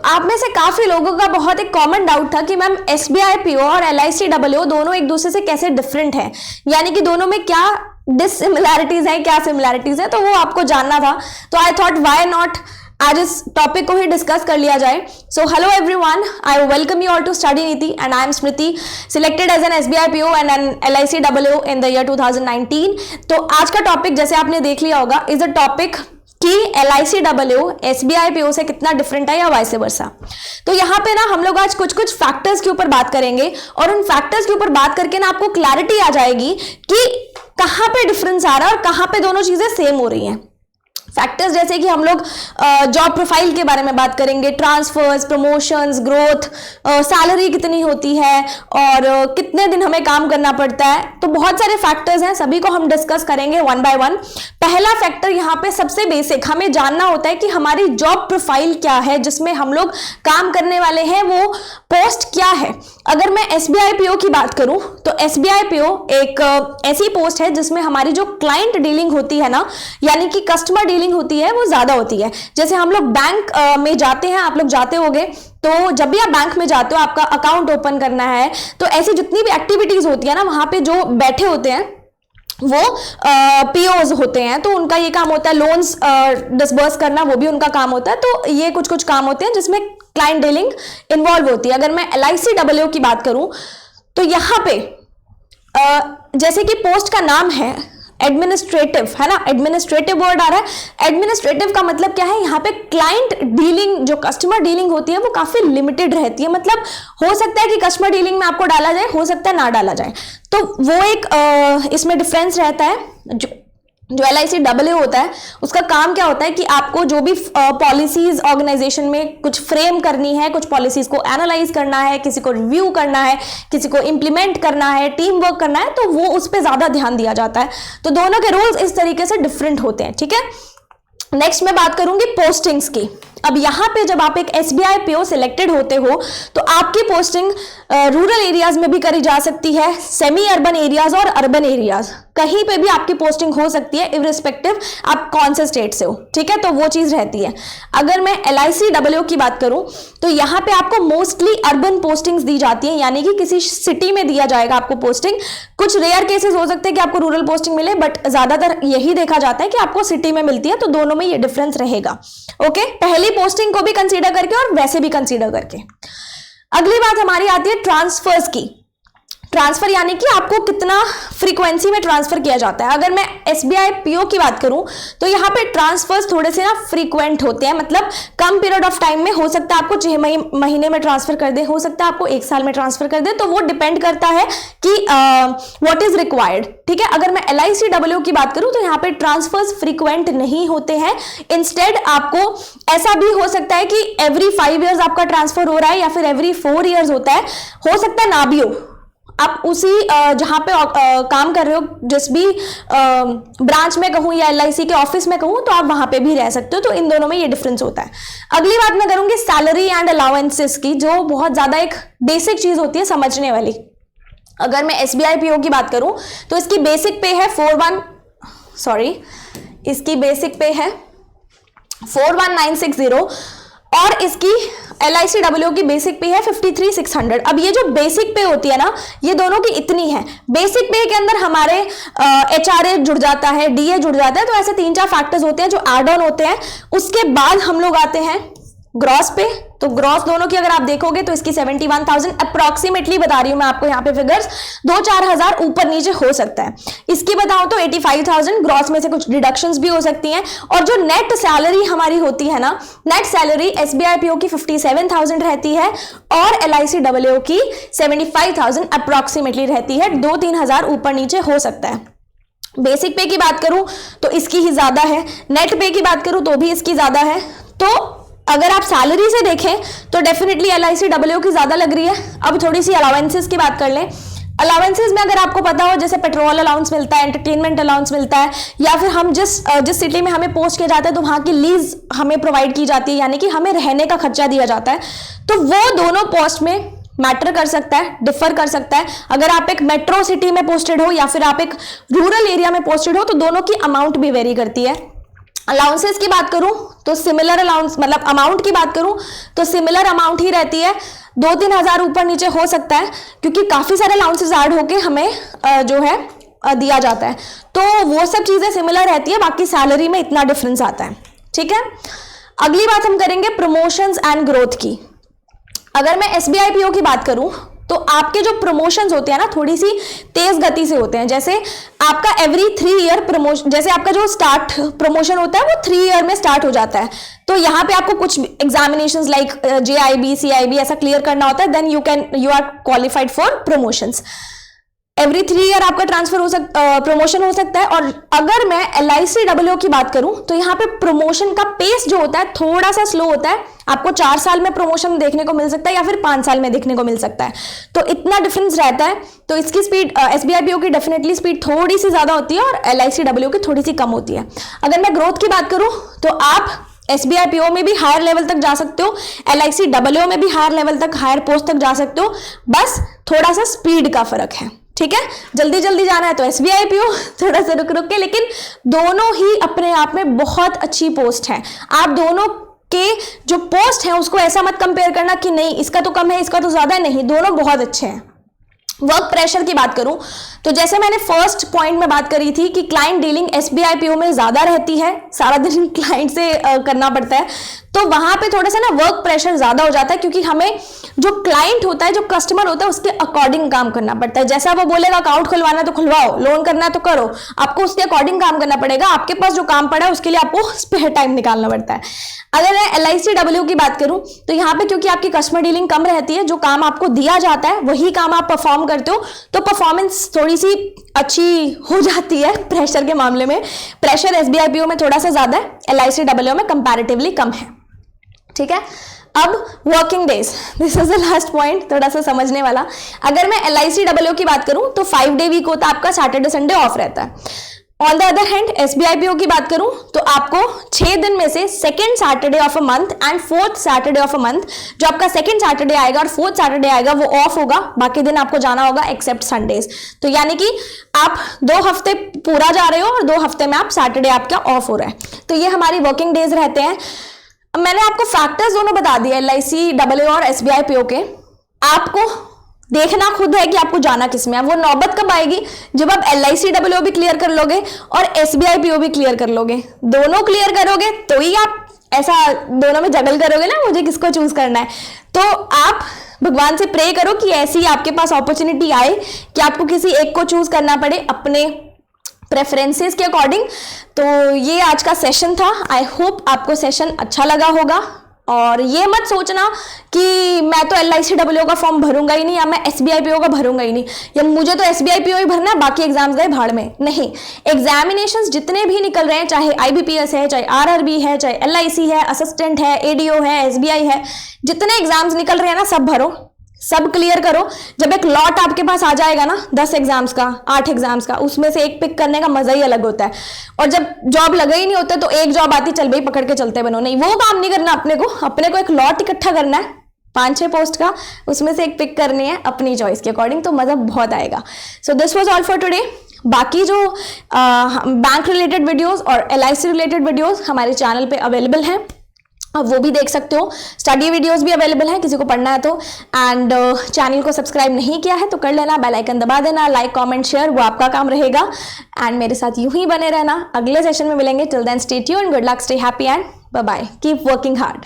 आप में से काफी लोगों का बहुत एक कॉमन डाउट था कि मैम एसबीआई पीओ और एलआईसी डब्ल्यूओ दोनों एक दूसरे से कैसे डिफरेंट है, यानी कि दोनों में क्या डिससिमिलैरिटीज है, क्या सिमिलैरिटीज है, तो वो आपको जानना था। तो आई थॉट व्हाई नॉट आज इस टॉपिक को ही डिस्कस कर लिया जाए। So hello everyone, I welcome you all to study Neeti and I am Smriti, selected as an SBI PO and an LIC WO in the year 2019। तो आज का टॉपिक जैसे आपने देख लिया होगा इज अ टॉपिक कि एलआईसी डब्ल्यूओ एसबीआई पीओ से कितना डिफरेंट है या वाइस वर्सा। तो यहाँ पे ना हम लोग आज कुछ कुछ फैक्टर्स के ऊपर बात करेंगे और उन फैक्टर्स के ऊपर बात करके ना आपको क्लैरिटी आ जाएगी कि कहाँ पे डिफरेंस आ रहा है और कहाँ पे दोनों चीजें सेम हो रही हैं। फैक्टर्स जैसे कि हम लोग जॉब प्रोफाइल के बारे में बात करेंगे, ट्रांसफर्स, प्रमोशंस, ग्रोथ, सैलरी कितनी होती है और कितने दिन हमें काम करना पड़ता है। तो बहुत सारे फैक्टर्स हैं, सभी को हम डिस्कस करेंगे वन बाय वन। पहला फैक्टर यहाँ पे सबसे बेसिक हमें जानना होता है कि हमारी जॉब प्रोफाइल क्या है, जिसमें हम लोग काम करने वाले हैं, वो पोस्ट क्या है। अगर मैं एसबीआई पीओ की बात करूं तो एसबीआई पीओ एक ऐसी पोस्ट है जिसमें हमारी जो क्लाइंट डीलिंग होती है ना, यानी कि कस्टमर डीलिंग होती है, वो ज्यादा होती है। जैसे हम लोग बैंक में जाते हैं, आप लोग जाते होंगे, तो जब भी आप बैंक में जाते हो आपका अकाउंट ओपन करना है, तो ऐसी जितनी भी एक्टिविटीज होती है ना, वहां पे जो बैठे होते हैं वो पीओज होते हैं, तो उनका ये काम होता है लोन्स डिसबर्स करना, वो भी उनका काम होता है। तो ये कुछ कुछ काम होते हैं जिसमें क्लाइंट डीलिंग इन्वॉल्व होती है। अगर मैं एलआईसी डब्ल्यूओ की बात करूं तो यहाँ पे जैसे कि पोस्ट का नाम है एडमिनिस्ट्रेटिव, है ना, एडमिनिस्ट्रेटिव वर्ड आ रहा है। एडमिनिस्ट्रेटिव का मतलब क्या है, यहाँ पे क्लाइंट डीलिंग, जो कस्टमर डीलिंग होती है वो काफी लिमिटेड रहती है। मतलब हो सकता है कि कस्टमर डीलिंग में आपको डाला जाए, हो सकता है ना डाला जाए, तो वो एक इसमें डिफरेंस रहता है। जो एलआईसी डब्ल्यूओ होता है उसका काम क्या होता है कि आपको जो भी पॉलिसीज ऑर्गेनाइजेशन में कुछ फ्रेम करनी है, कुछ पॉलिसीज को एनालाइज करना है, किसी को रिव्यू करना है, किसी को इंप्लीमेंट करना है, टीम वर्क करना है, तो वो उस पर ज्यादा ध्यान दिया जाता है। तो दोनों के रोल्स इस तरीके से डिफरेंट होते हैं, ठीक है। नेक्स्ट मैं बात करूंगी पोस्टिंग्स की। अब यहाँ पे जब आप एक एसबीआई पीओ सिलेक्टेड होते हो तो आपकी पोस्टिंग रूरल एरियाज में भी करी जा सकती है, सेमी अर्बन एरियाज और अर्बन एरियाज, कहीं पे भी आपकी पोस्टिंग हो सकती है इररिस्पेक्टिव आप कौन से स्टेट से हो, ठीक है। तो वो चीज रहती है। अगर मैं एलआईसी डब्ल्यूओ की बात करूं तो यहाँ पे आपको मोस्टली अर्बन पोस्टिंग्स दी जाती है, यानी कि किसी सिटी में दिया जाएगा आपको पोस्टिंग। कुछ रेयर केसेस हो सकते हैं कि आपको रूरल पोस्टिंग मिले, बट ज्यादातर यही देखा जाता है कि आपको सिटी में मिलती है। तो दोनों में ये डिफरेंस रहेगा, ओके। पहली पोस्टिंग को भी कंसीडर करके और वैसे भी कंसीडर करके। अगली बात हमारी आती है ट्रांसफर्स की। ट्रांसफर यानी कि आपको कितना फ्रीक्वेंसी में ट्रांसफर किया जाता है। अगर मैं एसबीआई पीओ की बात करूं तो यहाँ पे ट्रांसफर्स थोड़े से ना फ्रीक्वेंट होते हैं, मतलब कम पीरियड ऑफ टाइम में हो सकता है आपको 6 महीने में ट्रांसफर कर दे, हो सकता है आपको 1 साल में ट्रांसफर कर दे, तो वो डिपेंड करता है कि व्हाट इज रिक्वायर्ड, ठीक है। अगर मैं एलआईसी डब्ल्यूओ की बात करूं तो यहाँ पे ट्रांसफर्स फ्रीक्वेंट नहीं होते हैं। इंस्टेड आपको ऐसा भी हो सकता है कि एवरी 5 ईयर्स आपका ट्रांसफर हो रहा है या फिर एवरी 4 ईयर्स होता है, हो सकता है ना भी हो। आप उसी जहां पे काम कर रहे हो, जिस भी ब्रांच में कहूं या एलआईसी के ऑफिस में कहूं, तो आप वहां पे भी रह सकते हो। तो इन दोनों में ये डिफरेंस होता है। अगली बात मैं करूंगी सैलरी एंड अलाउंसेस की, जो बहुत ज्यादा एक बेसिक चीज होती है समझने वाली। अगर मैं एसबीआई पीओ की बात करूं तो इसकी बेसिक पे है 41960 और इसकी एलआईसी डब्ल्यूओ की बेसिक पे है 53,600। अब ये जो बेसिक पे होती है ना, ये दोनों की इतनी है। बेसिक पे के अंदर हमारे एचआरए जुड़ जाता है, डीए जुड़ जाता है, तो ऐसे 3-4 फैक्टर्स होते हैं जो एड ऑन होते हैं। उसके बाद हम लोग आते हैं ग्रॉस पे। तो ग्रॉस दोनों की अगर आप देखोगे तो इसकी 71,000 अप्रोक्सीमेटली बता रही हूं मैं आपको यहाँ पे फिगर्स, 2-4 हजार ऊपर नीचे हो सकता है। इसकी बताऊं तो 85,000 ग्रॉस में से कुछ डिडक्शंस भी हो सकती हैं। और जो नेट सैलरी हमारी होती है ना, नेट सैलरी एसबीआई पीओ की 57,000 रहती है और एलआईसी डब्ल्यूओ की 75,000 अप्रोक्सीमेटली रहती है। 2-3 हजार ऊपर नीचे हो सकता है। बेसिक पे की बात करूं तो इसकी ही ज्यादा है, नेट पे की बात करूं तो भी इसकी ज्यादा है। तो अगर आप सैलरी से देखें तो डेफिनेटली एलआईसी डब्ल्यूओ की ज्यादा लग रही है। अब थोड़ी सी अलाउंसेस की बात कर लें। अलाउंसेस में अगर आपको पता हो, जैसे पेट्रोल अलाउंस मिलता है, एंटरटेनमेंट अलाउंस मिलता है, या फिर हम जिस सिटी में हमें पोस्ट किया जाता है तो वहां की लीज हमें प्रोवाइड की जाती है, यानी कि हमें रहने का खर्चा दिया जाता है, तो वो दोनों पोस्ट में मैटर कर सकता है, डिफर कर सकता है। अगर आप एक मेट्रो सिटी में पोस्टेड हो या फिर आप एक रूरल एरिया में पोस्टेड हो तो दोनों की अमाउंट भी वेरी करती है। अलाउंसेस की बात करूं तो सिमिलर अलाउंस मतलब अमाउंट की बात करूं तो सिमिलर अमाउंट ही रहती है, 2-3 हज़ार ऊपर नीचे हो सकता है क्योंकि काफ़ी सारे अलाउंसेस ऐड होके हमें जो है दिया जाता है, तो वो सब चीज़ें सिमिलर रहती है, बाकी सैलरी में इतना डिफरेंस आता है। ठीक है, अगली बात हम करेंगे प्रमोशंस एंड ग्रोथ की। अगर मैं SBI PO की बात करूं तो आपके जो प्रमोशंस होते हैं ना थोड़ी सी तेज गति से होते हैं। जैसे आपका एवरी 3 ईयर प्रमोशन, जैसे आपका जो स्टार्ट प्रमोशन होता है वो 3 ईयर में स्टार्ट हो जाता है, तो यहाँ पे आपको कुछ एग्जामिनेशंस लाइक JIB CIB ऐसा क्लियर करना होता है, then you are qualified for promotions. Every 3 year आपका ट्रांसफर प्रमोशन हो सकता है। और अगर मैं LICWO की बात करूं तो यहाँ पे प्रमोशन का पेस जो होता है थोड़ा सा स्लो होता है, आपको 4 साल में प्रमोशन देखने को मिल सकता है या फिर 5 साल में देखने को मिल सकता है, तो इतना डिफरेंस रहता है। तो इसकी स्पीड SBI PO की डेफिनेटली स्पीड थोड़ी सी ज्यादा होती है और LICWO की थोड़ी सी कम होती है। अगर मैं ग्रोथ की बात करूं तो आप SBI PO में भी हायर लेवल तक जा सकते हो, LICWO में भी हायर लेवल तक, हायर पोस्ट तक जा सकते हो, बस थोड़ा सा स्पीड का फर्क है। ठीक है, जल्दी जल्दी जाना है तो SBI PO, थोड़ा सा रुक रुक के, लेकिन दोनों ही अपने आप में बहुत अच्छी पोस्ट है। आप दोनों के जो पोस्ट है उसको ऐसा मत कंपेयर करना कि नहीं इसका तो कम है इसका तो ज्यादा है, नहीं, दोनों बहुत अच्छे हैं। वर्क प्रेशर की बात करूं तो जैसे मैंने फर्स्ट पॉइंट में बात करी थी कि क्लाइंट डीलिंग SBI PO में ज्यादा रहती है, सारा दिन क्लाइंट से करना पड़ता है, तो वहां पे थोड़ा सा ना वर्क प्रेशर ज्यादा हो जाता है क्योंकि हमें जो क्लाइंट होता है, जो कस्टमर होता है, उसके अकॉर्डिंग काम करना पड़ता है। जैसा वो बोलेगा अकाउंट खुलवाना है तो खुलवाओ, लोन करना है तो करो, आपको उसके अकॉर्डिंग काम करना पड़ेगा। आपके पास जो काम पड़ा है उसके लिए आपको स्पेयर टाइम निकालना पड़ता है। अगर मैं LICWO की बात करूं तो यहाँ पे क्योंकि आपकी कस्टमर डीलिंग कम रहती है, जो काम आपको दिया जाता है वही काम आप परफॉर्म करते हो, तो परफॉर्मेंस थोड़ी सी अच्छी हो जाती है। प्रेशर के मामले में प्रेशर SBI PO में थोड़ा सा ज्यादा है, LICWO में कंपैरेटिवली कम है। ठीक है, अब working days, this is the last point, थोड़ा सा समझने वाला। अगर मैं LICWO की बात करूं तो 5 डे वीक होता है, आपका सैटरडे संडे ऑफ रहता है। On the other hand SBI PO की बात करूं तो आपको 6 दिन में से second Saturday of a month and fourth Saturday of a month, जो आपका सेकेंड सैटरडे आएगा और फोर्थ सैटरडे आएगा वो ऑफ होगा, बाकी दिन आपको जाना होगा एक्सेप्ट संडेज। तो यानी कि आप 2 हफ्ते पूरा जा रहे हो और 2 हफ्ते में आप सैटरडे आपका ऑफ हो रहा है। तो ये हमारी वर्किंग डेज रहते हैं। मैंने आपको फैक्टर्स दोनों बता दिए LICWO और SBI PO के, आपको देखना खुद है कि आपको जाना किस में है। वो नौबत कब आएगी जब आप LICWO भी क्लियर कर लोगे और SBI PO भी क्लियर कर लोगे, दोनों क्लियर करोगे तो ही आप ऐसा दोनों में जगल करोगे ना मुझे किसको चूज करना है। तो आप भगवान से प्रे करो कि ऐसी आपके पास अपॉर्चुनिटी आए कि आपको किसी एक को चूज करना पड़े अपने प्रेफरेंसेस के अकॉर्डिंग। तो ये आज का सेशन था, आई होप आपको सेशन अच्छा लगा होगा। और ये मत सोचना कि मैं तो LICWO का फॉर्म भरूंगा ही नहीं या मैं SBI PO का भरूंगा ही नहीं या मुझे तो SBI PO ही भरना है, बाकी एग्जाम्स गए भाड़ में। नहीं, एग्जामिनेशंस जितने भी निकल रहे हैं, चाहे IBPS है, चाहे RRB है, चाहे LIC है, असिस्टेंट है, ADO है, SBI है, जितने एग्जाम्स निकल रहे हैं ना सब भरो, सब क्लियर करो। जब एक लॉट आपके पास आ जाएगा ना 10 एग्जाम्स का, 8 एग्जाम्स का, उसमें से एक पिक करने का मजा ही अलग होता है। और जब जॉब लगा ही नहीं होता तो एक जॉब आती चल भाई पकड़ के चलते बनो, नहीं वो काम नहीं करना। अपने को एक लॉट इकट्ठा करना है 5-6 पोस्ट का, उसमें से एक पिक करनी है अपनी चॉइस के अकॉर्डिंग, तो मजा बहुत आएगा। So this was all for today. बाकी जो बैंक रिलेटेड वीडियोज और LIC रिलेटेड वीडियोज हमारे चैनल पे अवेलेबल हैं, अब वो भी देख सकते हो। स्टडी वीडियोस भी अवेलेबल हैं किसी को पढ़ना है तो। एंड चैनल को सब्सक्राइब नहीं किया है तो कर लेना, बेल आइकन दबा देना, लाइक कमेंट शेयर वो आपका काम रहेगा। एंड मेरे साथ यूं ही बने रहना, अगले सेशन में मिलेंगे। Till then stay tuned, good luck, stay happy and bye bye, keep working hard.